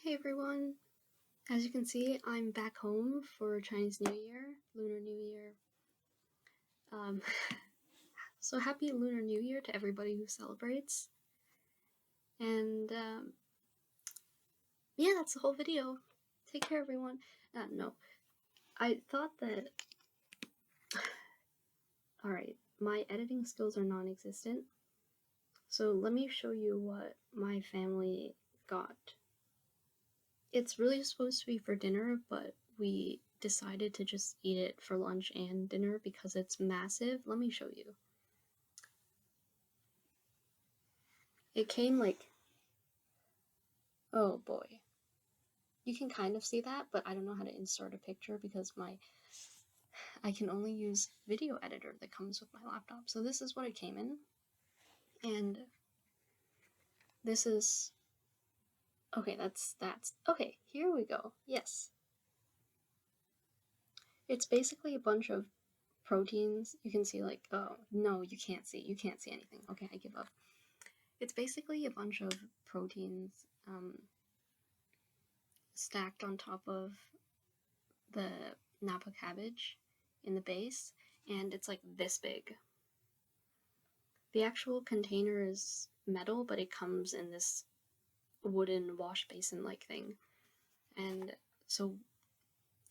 Hey everyone! As you can see, I'm back home for Chinese New Year, Lunar New Year. Um, so happy Lunar New Year to everybody who celebrates. And yeah, that's the whole video. Take care, everyone. No, I thought that. Alright, my editing skills are non existent. So let me show you what my family got. It's really supposed to be for dinner, but we decided to just eat it for lunch and dinner because it's massive. Let me show you. It came like, oh boy. You can kind of see that, but I don't know how to insert a picture because I can only use video editor that comes with my laptop. So this is what it came in. And this is, okay, that's, okay, here we go. Yes. It's basically a bunch of proteins. You can see like, oh, no, you can't see anything. Okay, I give up. It's basically a bunch of proteins stacked on top of the Napa cabbage in the base, and it's like this big. The actual container is metal, but it comes in this wooden wash basin like thing. And so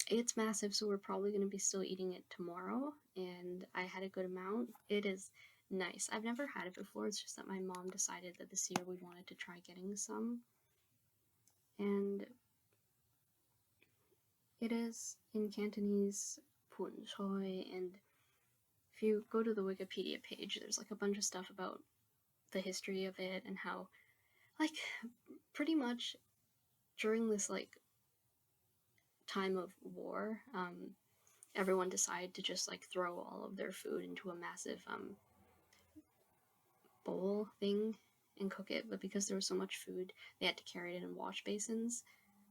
it's massive, so we're probably going to be still eating it tomorrow. And I had a good amount. It is nice. I've never had it before, it's just that my mom decided that this year we wanted to try getting some. And it is in Cantonese pun choy, and if you go to the Wikipedia page, there's like a bunch of stuff about the history of it and how, like, pretty much during this like time of war, everyone decided to just like throw all of their food into a massive bowl thing and cook it. But because there was so much food, they had to carry it in wash basins.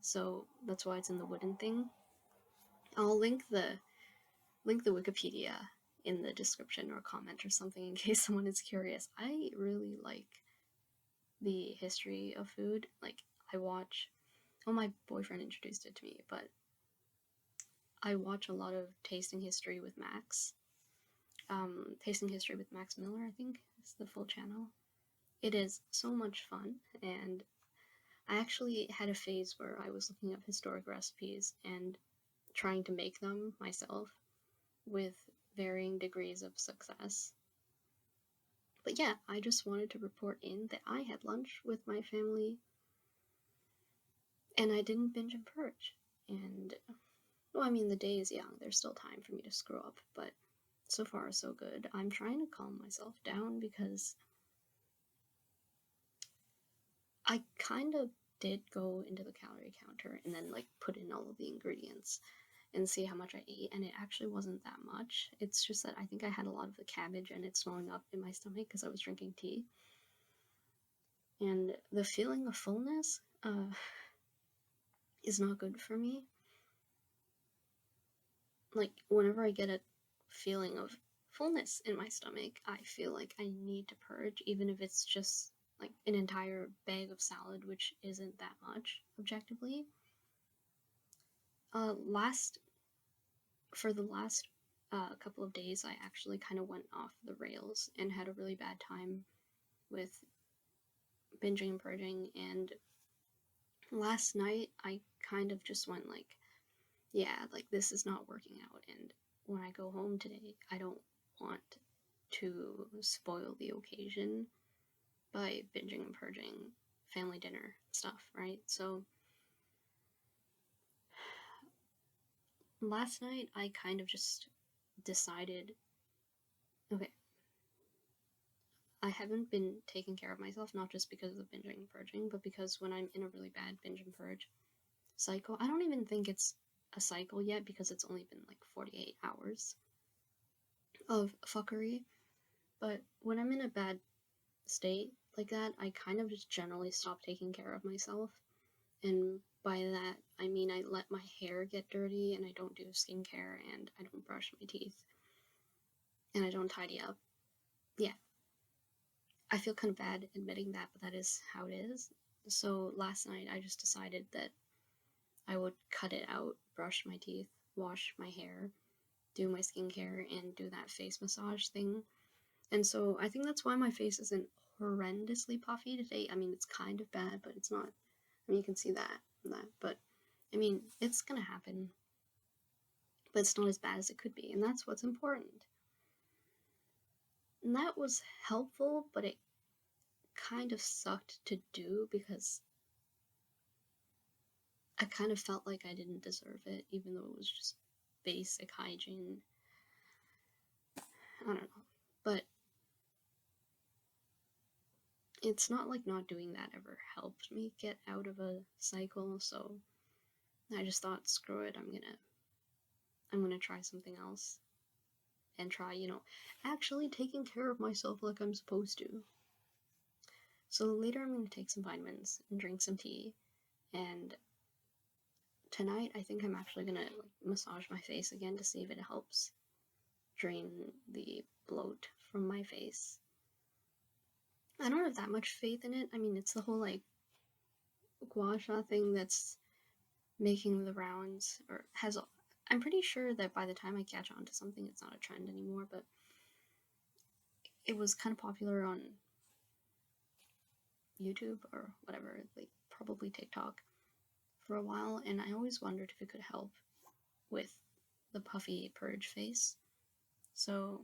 So that's why it's in the wooden thing. I'll link the Wikipedia in the description or comment or something in case someone is curious. I really like the history of food. Like I watch, well, my boyfriend introduced it to me, but I watch a lot of Tasting History with Max. Tasting History with Max Miller, I think is the full channel. It is so much fun, and I actually had a phase where I was looking up historic recipes and trying to make them myself with varying degrees of success. But yeah, I just wanted to report in that I had lunch with my family and I didn't binge and purge. And, well, I mean, the day is young, there's still time for me to screw up, but so far so good. I'm trying to calm myself down because I kind of did go into the calorie counter and then like put in all of the ingredients and see how much I ate, and it actually wasn't that much. It's just that I think I had a lot of the cabbage and it's swelling up in my stomach because I was drinking tea. And the feeling of fullness is not good for me. Like, whenever I get a feeling of fullness in my stomach, I feel like I need to purge, even if it's just like an entire bag of salad, which isn't that much objectively. Last For the last couple of days, I actually kind of went off the rails and had a really bad time with binging and purging. And last night, I kind of just went like, yeah, like this is not working out. And when I go home today, I don't want to spoil the occasion by binging and purging family dinner stuff, right? So last night, I kind of just decided, okay, I haven't been taking care of myself, not just because of the binging and purging, but because when I'm in a really bad binge and purge cycle, I don't even think it's a cycle yet because it's only been like 48 hours of fuckery. But when I'm in a bad state like that, I kind of just generally stop taking care of myself. And by that, I mean I let my hair get dirty and I don't do skincare and I don't brush my teeth and I don't tidy up. Yeah, I feel kind of bad admitting that, but that is how it is. So last night I just decided that I would cut it out, brush my teeth, wash my hair, do my skincare, and do that face massage thing. And so I think that's why my face isn't horrendously puffy today. I mean, it's kind of bad, but it's not. I mean, you can see that. But I mean, it's gonna happen. But it's not as bad as it could be, and that's what's important. And that was helpful, but it kind of sucked to do because I kind of felt like I didn't deserve it, even though it was just basic hygiene. I don't know. But it's not like not doing that ever helped me get out of a cycle, so I just thought, screw it, I'm gonna try something else. And try, actually taking care of myself like I'm supposed to. So later I'm gonna take some vitamins and drink some tea. And tonight I think I'm actually gonna massage my face again to see if it helps drain the bloat from my face. I don't have that much faith in it. I mean, it's the whole gua sha thing that's making the rounds, or has. I'm pretty sure that by the time I catch on to something, it's not a trend anymore, but it was kind of popular on YouTube or whatever, like probably TikTok for a while, and I always wondered if it could help with the puffy purge face. So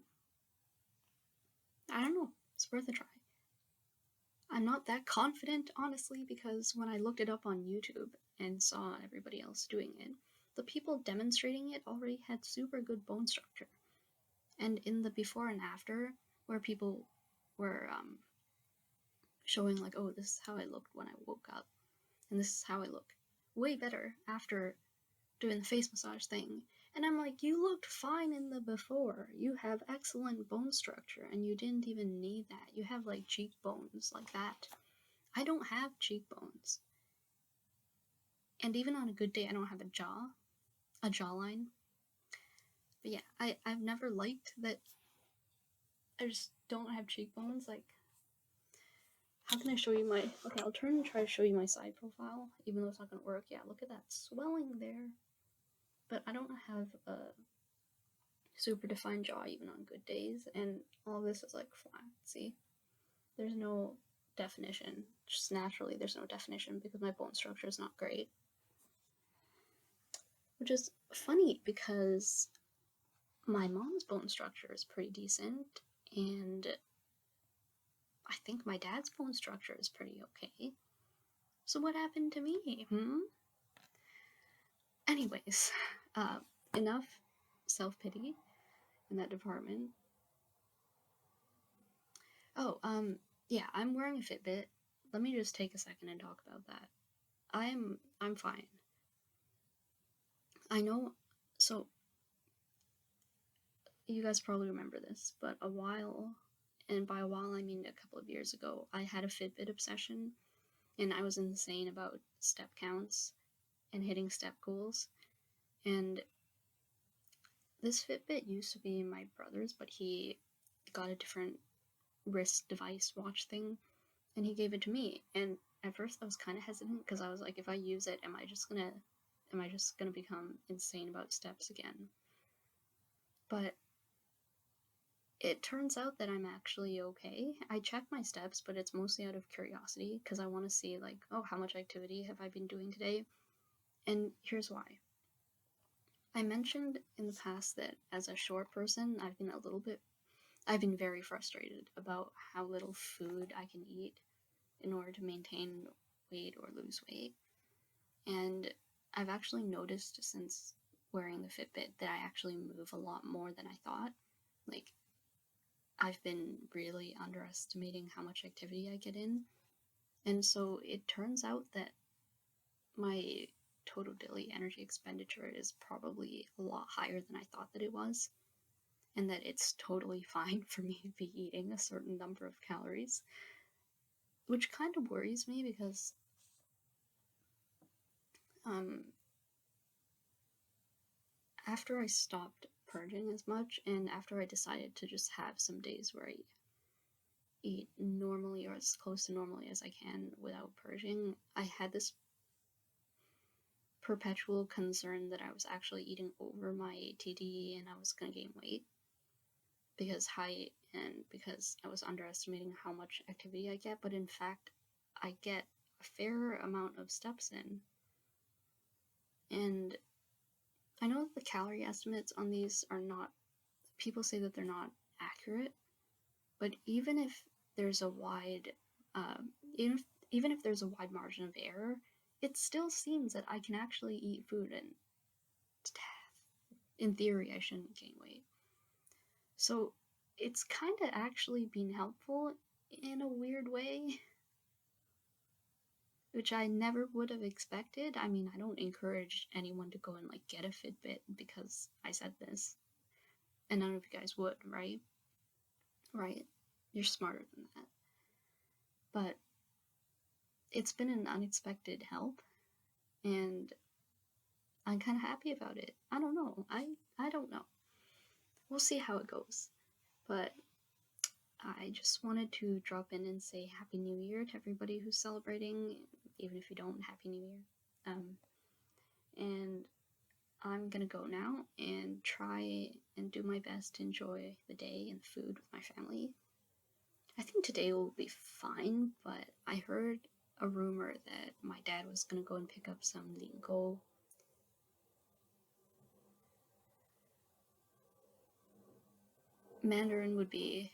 I don't know. It's worth a try. I'm not that confident, honestly, because when I looked it up on YouTube and saw everybody else doing it, the people demonstrating it already had super good bone structure. And in the before and after, where people were showing, like, oh, this is how I looked when I woke up, and this is how I look way better after doing the face massage thing. And I'm like, you looked fine in the before. You have excellent bone structure, and you didn't even need that. You have like cheekbones like that. I don't have cheekbones. And even on a good day, I don't have a jawline. But yeah, I've never liked that I just don't have cheekbones. Like, how can I show you my. Okay, I'll turn and try to show you my side profile, even though it's not gonna work. Yeah, look at that swelling there. But I don't have a super defined jaw even on good days, and all this is like flat. See? There's no definition. Just naturally, there's no definition because my bone structure is not great. Which is funny because my mom's bone structure is pretty decent, and I think my dad's bone structure is pretty okay. So what happened to me? Anyways, enough self-pity in that department. Oh, yeah, I'm wearing a Fitbit. Let me just take a second and talk about that. I'm fine. I know, so you guys probably remember this, but a while, and by a while I mean a couple of years ago, I had a Fitbit obsession, and I was insane about step counts and hitting step goals. And this Fitbit used to be my brother's, but he got a different wrist device watch thing, and he gave it to me. And at first I was kind of hesitant because I was like, if I use it, am I just gonna become insane about steps again? But it turns out that I'm actually okay. I check my steps, but it's mostly out of curiosity because I want to see, like, oh, how much activity have I been doing today? And here's why. I mentioned in the past that as a short person, I've been very frustrated about how little food I can eat in order to maintain weight or lose weight. And I've actually noticed since wearing the Fitbit that I actually move a lot more than I thought. Like, I've been really underestimating how much activity I get in. And so it turns out that my total daily energy expenditure is probably a lot higher than I thought that it was. And that it's totally fine for me to be eating a certain number of calories. Which kind of worries me because um, after I stopped purging as much and after I decided to just have some days where I eat normally or as close to normally as I can without purging, I had this perpetual concern that I was actually eating over my ATD and I was going to gain weight because height and because I was underestimating how much activity I get. But in fact, I get a fair amount of steps in. And I know that the calorie estimates on these are not, people say that they're not accurate, but even if there's a wide, even if, even if there's a wide margin of error, it still seems that I can actually eat food and, in theory, I shouldn't gain weight. So it's kind of actually been helpful in a weird way, which I never would have expected. I mean, I don't encourage anyone to go and like get a Fitbit because I said this, and none of you guys would, right? Right? You're smarter than that. But it's been an unexpected help, and I'm kind of happy about it. I don't know. I don't know. We'll see how it goes. But I just wanted to drop in and say Happy New Year to everybody who's celebrating, even if you don't, Happy New Year. And I'm gonna go now and try and do my best to enjoy the day and food with my family. I think today will be fine, but I heard a rumor that my dad was gonna go and pick up some lingo. Mandarin would be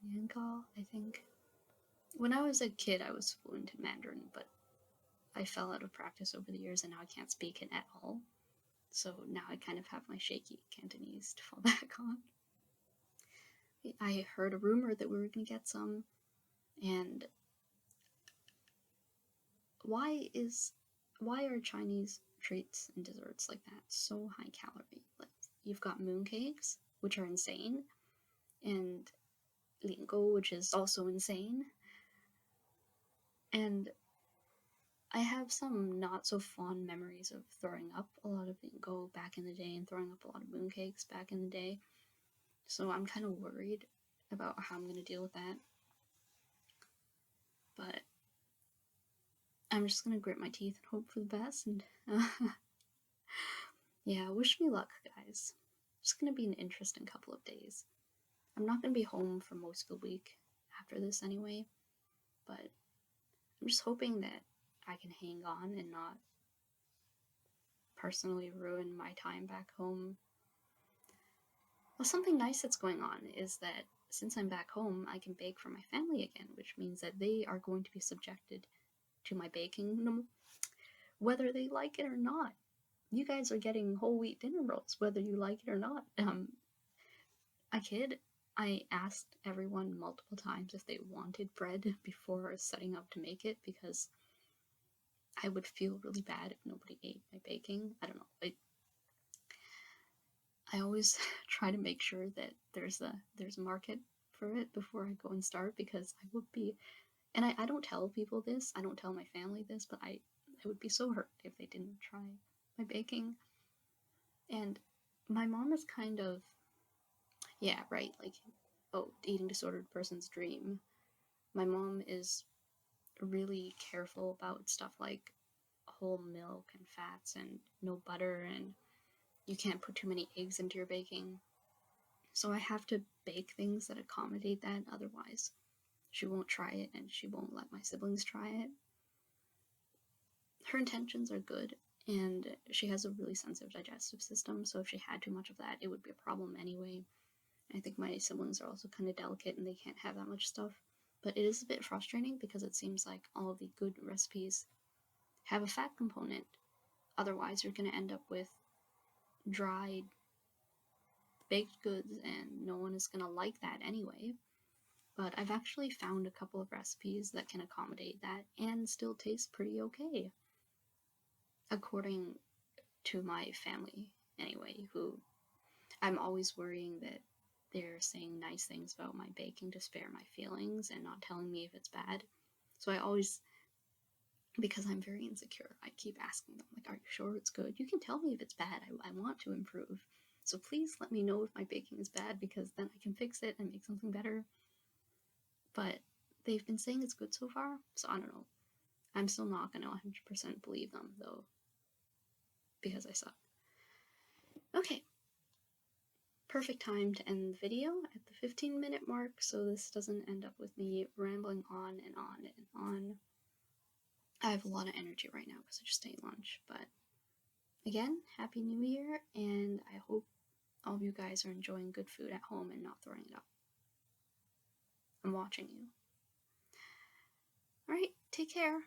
Niangao, I think. When I was a kid, I was fluent in Mandarin, but I fell out of practice over the years and now I can't speak it at all. So now I kind of have my shaky Cantonese to fall back on. I heard a rumor that we were going to get some, and why are Chinese treats and desserts like that so high calorie? Like, you've got mooncakes, which are insane, and lingo, which is also insane. And I have some not so fond memories of throwing up a lot of lingo back in the day and throwing up a lot of mooncakes back in the day. So I'm kind of worried about how I'm going to deal with that. But I'm just going to grit my teeth and hope for the best. And yeah, wish me luck, guys. It's going to be an interesting couple of days. I'm not going to be home for most of the week after this anyway. But I'm just hoping that I can hang on and not personally ruin my time back home. Well, something nice that's going on is that since I'm back home, I can bake for my family again, which means that they are going to be subjected to my baking, whether they like it or not. You guys are getting whole wheat dinner rolls, whether you like it or not. I asked everyone multiple times if they wanted bread before setting up to make it because I would feel really bad if nobody ate my baking. I don't know. I always try to make sure that there's a market for it before I go and start because I would be, and I don't tell people this, I don't tell my family this, but I would be so hurt if they didn't try my baking. And my mom is kind of, yeah, right, like, oh, eating disordered person's dream. My mom is really careful about stuff like whole milk and fats and no butter, and you can't put too many eggs into your baking. So I have to bake things that accommodate that, otherwise she won't try it and she won't let my siblings try it. Her intentions are good, and she has a really sensitive digestive system, so if she had too much of that, it would be a problem anyway. I think my siblings are also kind of delicate and they can't have that much stuff. But it is a bit frustrating because it seems like all of the good recipes have a fat component. Otherwise, you're going to end up with dried baked goods, and no one is going to like that anyway. But I've actually found a couple of recipes that can accommodate that and still taste pretty okay. According to my family, anyway, who I'm always worrying that they're saying nice things about my baking to spare my feelings and not telling me if it's bad. So I always, because I'm very insecure, I keep asking them, like, are you sure it's good? You can tell me if it's bad. I want to improve. So please let me know if my baking is bad because then I can fix it and make something better. but they've been saying it's good so far, so I don't know. I'm still not gonna 100% believe them, though, because I suck. Okay, perfect time to end the video at the 15-minute mark, so this doesn't end up with me rambling on and on and on. I have a lot of energy right now because I just ate lunch, but again, Happy New Year, and I hope all of you guys are enjoying good food at home and not throwing it up. I'm watching you. Alright, take care.